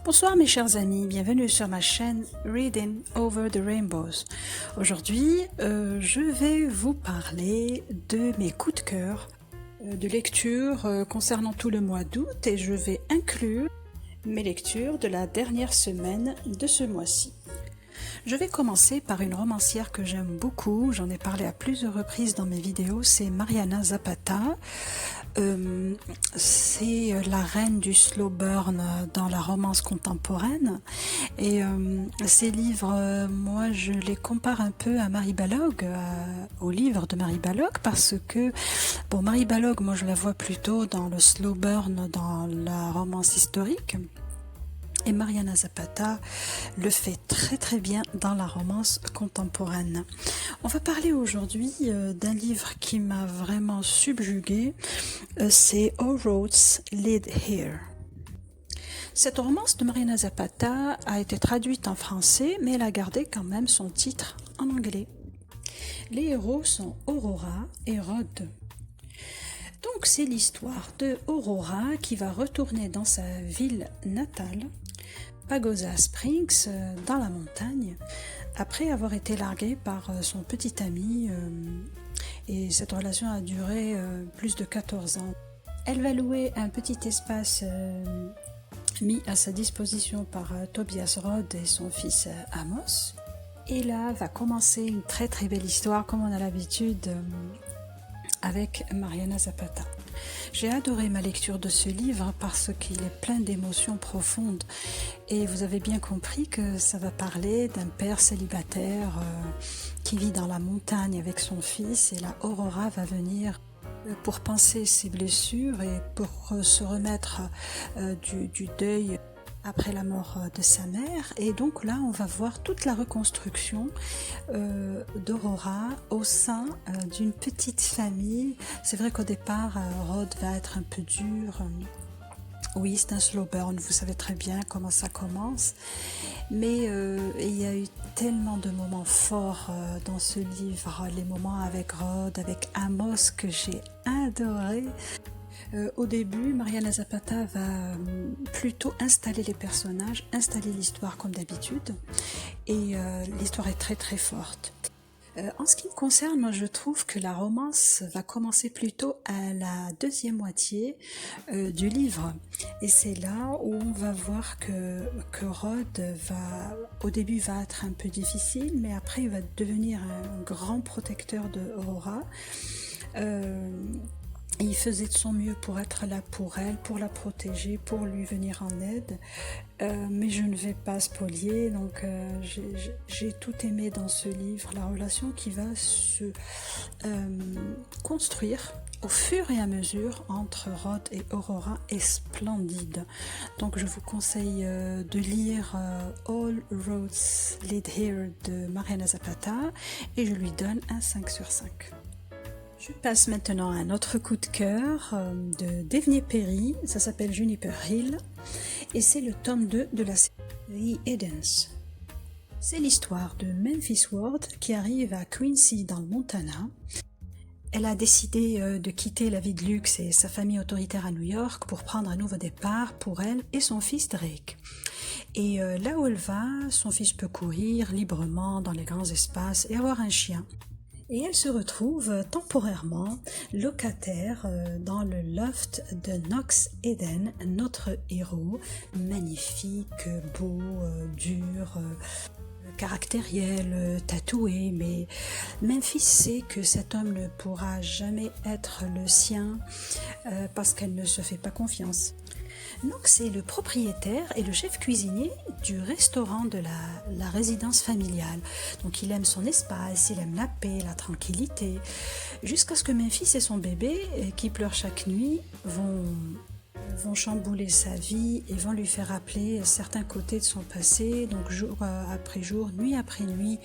Bonsoir mes chers amis, bienvenue sur ma chaîne Reading Over the Rainbows. Aujourd'hui, je vais vous parler de mes coups de cœur de lecture concernant tout le mois d'août et je vais inclure mes lectures de la dernière semaine de ce mois-ci. Je vais commencer par une romancière que j'aime beaucoup, j'en ai parlé à plusieurs reprises dans mes vidéos, c'est Mariana Zapata. C'est la reine du slow burn dans la romance contemporaine et ces livres, moi je les compare un peu à Marie Balogh, au livre de Marie Balogh, parce que bon, Marie Balogh, moi je la vois plutôt dans le slow burn, dans la romance historique. Et Mariana Zapata le fait très très bien dans la romance contemporaine. On va parler aujourd'hui d'un livre qui m'a vraiment subjuguée, c'est All Roads Lead Here. Cette romance de Mariana Zapata a été traduite en français, mais elle a gardé quand même son titre en anglais. Les héros sont Aurora et Rod. Donc c'est l'histoire de Aurora qui va retourner dans sa ville natale, Pagosa Springs, dans la montagne, après avoir été larguée par son petit ami, et cette relation a duré plus de 14 ans. Elle va louer un petit espace mis à sa disposition par Tobias Rod et son fils Amos, et là va commencer une très très belle histoire comme on a l'habitude avec Mariana Zapata. J'ai adoré ma lecture de ce livre parce qu'il est plein d'émotions profondes et vous avez bien compris que ça va parler d'un père célibataire qui vit dans la montagne avec son fils, et la Aurora va venir pour panser ses blessures et pour se remettre du deuil après la mort de sa mère. Et donc là on va voir toute la reconstruction d'Aurora au sein d'une petite famille. C'est vrai qu'au départ Rod va être un peu dur, oui c'est un slow burn, vous savez très bien comment ça commence, mais il y a eu tellement de moments forts dans ce livre, les moments avec Rod, avec Amos que j'ai adoré. Au début, Mariana Zapata va plutôt installer les personnages, installer l'histoire comme d'habitude, et l'histoire est très très forte. En ce qui me concerne, moi je trouve que la romance va commencer plutôt à la deuxième moitié du livre, et c'est là où on va voir que Rod va, au début va être un peu difficile, mais après il va devenir un grand protecteur de Aurora. Il faisait de son mieux pour être là pour elle, pour la protéger, pour lui venir en aide. Mais je ne vais pas spolier, donc j'ai tout aimé dans ce livre. La relation qui va se construire au fur et à mesure entre Rod et Aurora est splendide. Donc je vous conseille de lire All Roads Lead Here de Mariana Zapata et je lui donne un 5 sur 5. Je passe maintenant à un autre coup de cœur de Devnier Perry, ça s'appelle Juniper Hill, et c'est le tome 2 de la série The Edens. C'est l'histoire de Memphis Ward qui arrive à Quincy dans le Montana. Elle a décidé de quitter la vie de luxe et sa famille autoritaire à New York pour prendre un nouveau départ pour elle et son fils Drake. Et là où elle va, son fils peut courir librement dans les grands espaces et avoir un chien. Et elle se retrouve temporairement locataire dans le loft de Knox Eden, notre héros, magnifique, beau, dur, caractériel, tatoué, mais Memphis sait que cet homme ne pourra jamais être le sien parce qu'elle ne se fait pas confiance. Knox est le propriétaire et le chef cuisinier du restaurant de la résidence familiale. Donc il aime son espace, il aime la paix, la tranquillité, jusqu'à ce que Memphis et son bébé, qui pleure chaque nuit, vont chambouler sa vie et vont lui faire rappeler certains côtés de son passé. Donc jour après jour, nuit après nuit,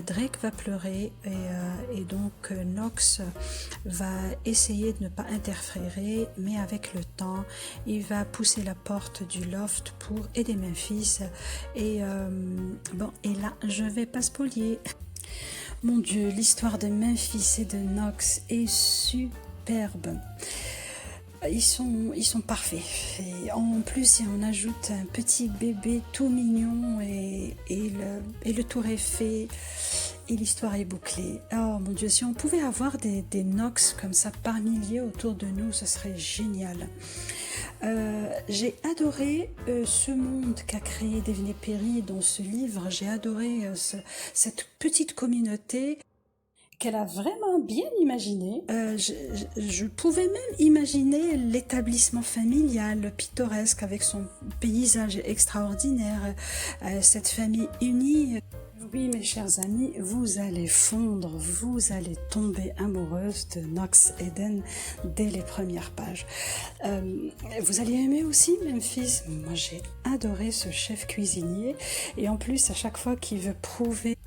Drake va pleurer et donc Knox va essayer de ne pas interférer, mais avec le temps, il va pousser la porte du loft pour aider Memphis. Et et là, je vais pas spolier. Mon Dieu, l'histoire de Memphis et de Knox est superbe. Ils sont parfaits. Et en plus, si on ajoute un petit bébé tout mignon et le tour est fait et l'histoire est bouclée. Oh mon Dieu, si on pouvait avoir des Nox comme ça par milliers autour de nous, ce serait génial. J'ai adoré ce monde qu'a créé Daphné Perry dans ce livre. J'ai adoré cette petite communauté qu'elle a vraiment bien imaginé. Je pouvais même imaginer l'établissement familial pittoresque avec son paysage extraordinaire, cette famille unie. Oui, mes chers amis, vous allez fondre, vous allez tomber amoureuse de Knox Eden dès les premières pages. Vous allez aimer aussi Memphis. Moi, j'ai adoré ce chef cuisinier. Et en plus, à chaque fois qu'il veut prouver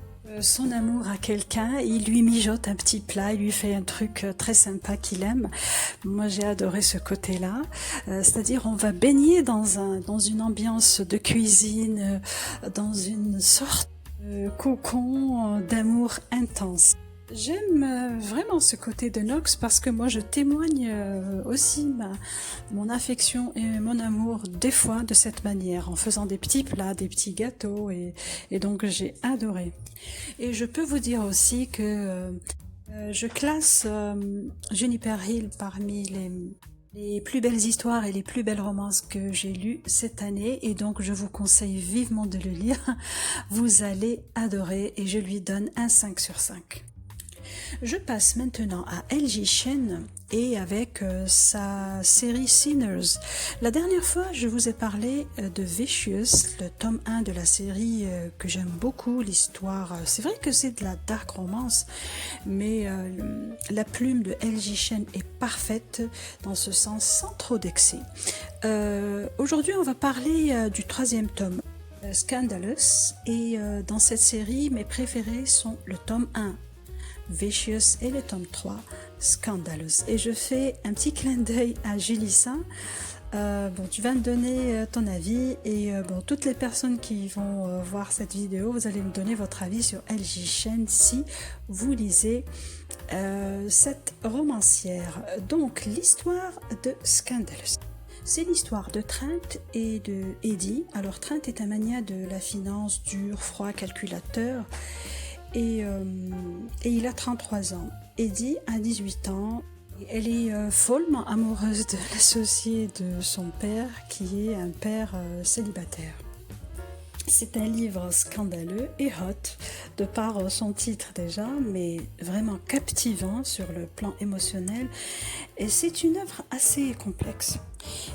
son amour à quelqu'un, il lui mijote un petit plat, il lui fait un truc très sympa qu'il aime. Moi, j'ai adoré ce côté-là. C'est-à-dire, on va baigner dans une ambiance de cuisine, dans une sorte cocon d'amour intense. J'aime vraiment ce côté de Knox parce que moi je témoigne aussi mon affection et mon amour des fois de cette manière, en faisant des petits plats, des petits gâteaux et donc j'ai adoré. Et je peux vous dire aussi que je classe Juniper Hill parmi les plus belles histoires et les plus belles romances que j'ai lues cette année et donc je vous conseille vivement de le lire. Vous allez adorer et je lui donne un 5 sur 5. Je passe maintenant à L.J. Chen et avec sa série Sinners. La dernière fois, je vous ai parlé de Vicious, le tome 1 de la série que j'aime beaucoup, l'histoire. C'est vrai que c'est de la dark romance, mais la plume de L.J. Chen est parfaite dans ce sens, sans trop d'excès. Aujourd'hui, on va parler du troisième tome, Scandalous, et dans cette série, mes préférés sont le tome 1, Vicious, et le tome 3, Scandalous. Et je fais un petit clin d'œil à Julissa. Bon, tu vas me donner ton avis et bon, toutes les personnes qui vont voir cette vidéo, vous allez me donner votre avis sur L.J. Chen si vous lisez cette romancière. Donc, l'histoire de Scandalous. C'est l'histoire de Trent et de Eddie. Alors, Trent est un mania de la finance, dur, froid, calculateur. Et il a 33 ans. Eddie a 18 ans. Elle est follement amoureuse de l'associé de son père, qui est un père célibataire. C'est un livre scandaleux et hot, de par son titre déjà, mais vraiment captivant sur le plan émotionnel. Et c'est une œuvre assez complexe.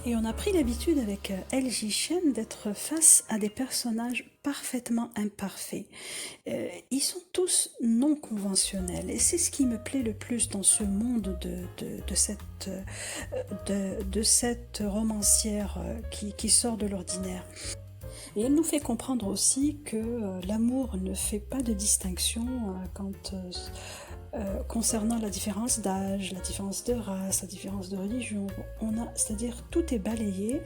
Et on a pris l'habitude avec L.J. Chen d'être face à des personnages parfaitement imparfaits. Ils sont tous non conventionnels et c'est ce qui me plaît le plus dans ce monde de cette romancière qui sort de l'ordinaire. Et elle nous fait comprendre aussi que l'amour ne fait pas de distinction concernant la différence d'âge, la différence de race, la différence de religion. C'est-à-dire tout est balayé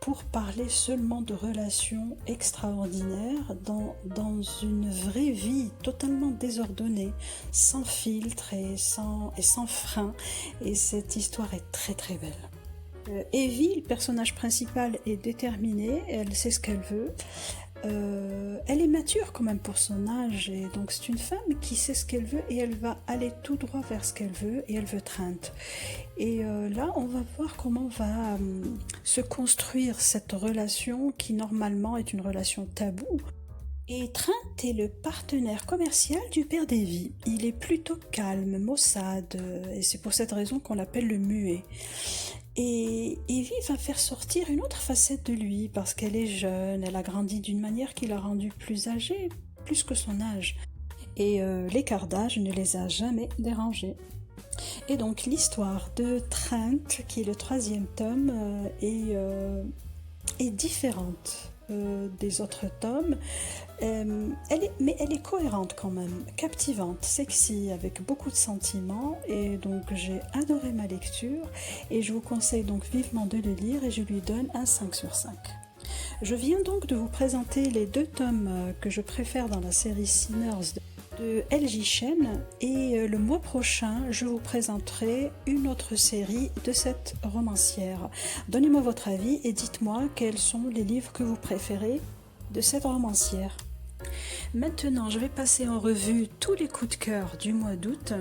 pour parler seulement de relations extraordinaires dans une vraie vie totalement désordonnée, sans filtre et sans frein. Et cette histoire est très très belle. Evie, le personnage principal, est déterminée, elle sait ce qu'elle veut. Elle est mature quand même pour son âge, et donc c'est une femme qui sait ce qu'elle veut et elle va aller tout droit vers ce qu'elle veut et elle veut Trent. Et là, on va voir comment va se construire cette relation qui normalement est une relation taboue. Et Trent est le partenaire commercial du père d'Evie. Il est plutôt calme, maussade, et c'est pour cette raison qu'on l'appelle le muet. Et Evie va faire sortir une autre facette de lui parce qu'elle est jeune, elle a grandi d'une manière qui l'a rendue plus âgée, plus que son âge. Et l'écart d'âge ne les a jamais dérangés. Et donc l'histoire de Trent, qui est le troisième tome, est différente des autres tomes. Mais elle est cohérente quand même, captivante, sexy, avec beaucoup de sentiments, et donc j'ai adoré ma lecture et je vous conseille donc vivement de le lire et je lui donne un 5 sur 5. Je viens donc de vous présenter les deux tomes que je préfère dans la série Sinners de LJ Chen et le mois prochain je vous présenterai une autre série de cette romancière. Donnez-moi votre avis et dites-moi quels sont les livres que vous préférez de cette romancière. Maintenant, je vais passer en revue tous les coups de cœur du mois d'août,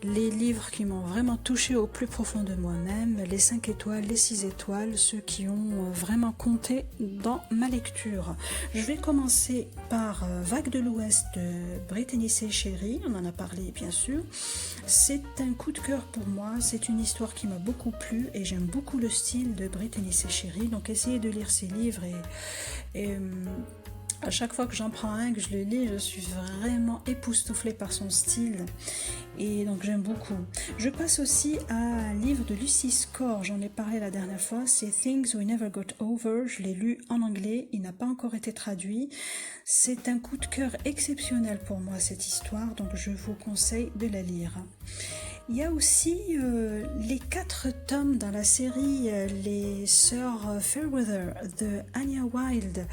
les livres qui m'ont vraiment touché au plus profond de moi-même, les 5 étoiles, les 6 étoiles, ceux qui ont vraiment compté dans ma lecture. Je vais commencer par Vague de l'Ouest de Brittany C. Sherry, on en a parlé bien sûr. C'est un coup de cœur pour moi, c'est une histoire qui m'a beaucoup plu et j'aime beaucoup le style de Brittany C. Sherry, donc essayez de lire ses livres et à chaque fois que j'en prends un, que je le lis, je suis vraiment époustouflée par son style et donc j'aime beaucoup. Je passe aussi à un livre de Lucy Score, j'en ai parlé la dernière fois, c'est Things We Never Got Over, je l'ai lu en anglais, il n'a pas encore été traduit. C'est un coup de cœur exceptionnel pour moi cette histoire, donc je vous conseille de la lire. Il y a aussi les 4 tomes dans la série Les Sœurs Fairweather de Anya Wilde.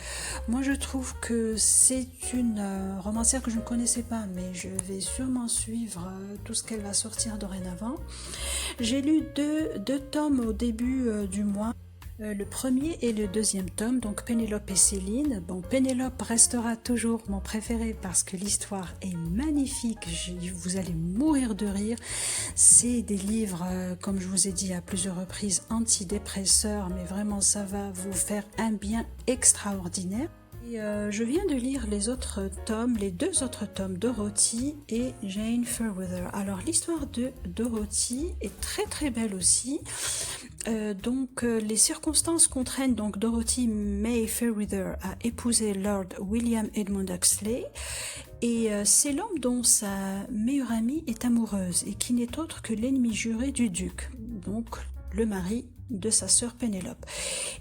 Moi je trouve que c'est une romancière que je ne connaissais pas, mais je vais sûrement suivre tout ce qu'elle va sortir dorénavant. J'ai lu deux tomes au début du mois. Le premier et le deuxième tome, donc Pénélope et Céline. Bon, Pénélope restera toujours mon préféré parce que l'histoire est magnifique, vous allez mourir de rire. C'est des livres, comme je vous ai dit à plusieurs reprises, antidépresseurs, mais vraiment ça va vous faire un bien extraordinaire. Et je viens de lire les autres tomes, les 2 autres tomes, Dorothy et Jane Fairweather. Alors l'histoire de Dorothy est très très belle aussi. Les circonstances contraignent donc Dorothy May Fairweather à épouser Lord William Edmund Huxley et c'est l'homme dont sa meilleure amie est amoureuse et qui n'est autre que l'ennemi juré du duc, donc le mari de sa sœur Pénélope.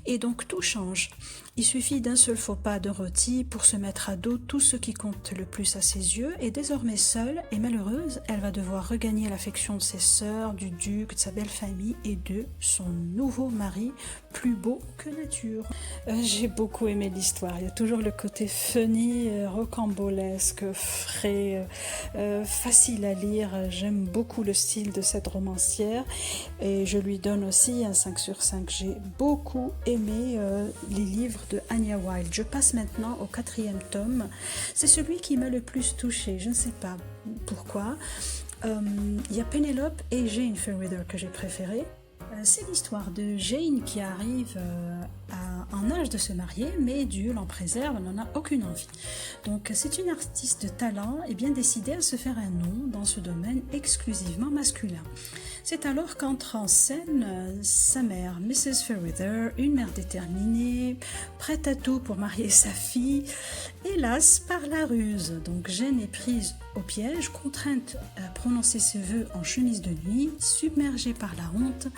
Et donc tout change. Il suffit d'un seul faux pas de Dorothy pour se mettre à dos tout ce qui compte le plus à ses yeux, et désormais seule et malheureuse, elle va devoir regagner l'affection de ses sœurs, du duc, de sa belle famille et de son nouveau mari, plus beau que nature. J'ai beaucoup aimé l'histoire, il y a toujours le côté funny, rocambolesque, frais, facile à lire. J'aime beaucoup le style de cette romancière et je lui donne aussi un 5 sur 5. J'ai beaucoup aimé les livres de Anya Wilde. Je passe maintenant au 4e tome. C'est celui qui m'a le plus touchée. Je ne sais pas pourquoi. Il y a Pénélope et Jane Fairweather que j'ai préféré. C'est l'histoire de Jane qui arrive en âge de se marier, mais Dieu l'en préserve, elle n'en a aucune envie. Donc c'est une artiste de talent et bien décidée à se faire un nom dans ce domaine exclusivement masculin. C'est alors qu'entre en scène sa mère, Mrs. Fairweather, une mère déterminée, prête à tout pour marier sa fille, hélas par la ruse. Donc Jane est prise au piège, contrainte à prononcer ses vœux en chemise de nuit, submergée par la honte.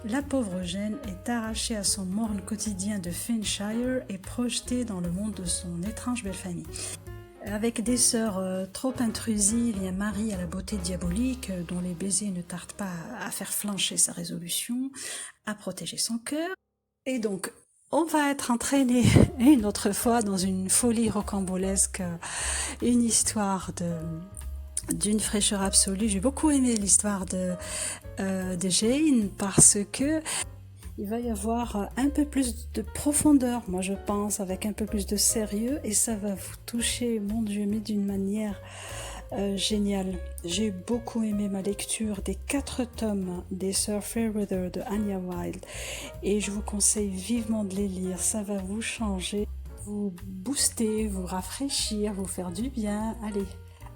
La pauvre Jane est arrachée à son morne quotidien de Flintshire et projetée dans le monde de son étrange belle famille. Avec des sœurs trop intrusives et un mari à la beauté diabolique dont les baisers ne tardent pas à faire flancher sa résolution, à protéger son cœur. Et donc, on va être entraîné une autre fois dans une folie rocambolesque, une histoire d'une fraîcheur absolue. J'ai beaucoup aimé l'histoire de Jane parce que il va y avoir un peu plus de profondeur, moi je pense, avec un peu plus de sérieux et ça va vous toucher, mon Dieu, mais d'une manière géniale. J'ai beaucoup aimé ma lecture des 4 tomes des Sœurs Fairweather de Anya Wilde et je vous conseille vivement de les lire, ça va vous changer, vous booster, vous rafraîchir, vous faire du bien.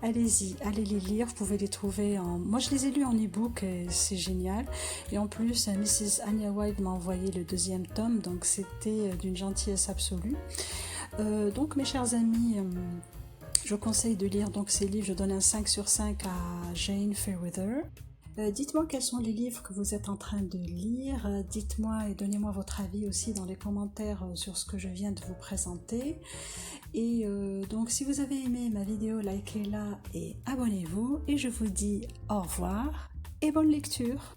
Allez-y, allez les lire, vous pouvez les trouver en... Moi je les ai lus en e-book et c'est génial. Et en plus, Mrs. Anya Wilde m'a envoyé le 2e tome, donc c'était d'une gentillesse absolue. Donc mes chers amis, je vous conseille de lire donc ces livres, je donne un 5 sur 5 à Jane Fairweather. Dites-moi quels sont les livres que vous êtes en train de lire, dites-moi et donnez-moi votre avis aussi dans les commentaires sur ce que je viens de vous présenter. Et donc si vous avez aimé ma vidéo, likez-la et abonnez-vous et je vous dis au revoir et bonne lecture.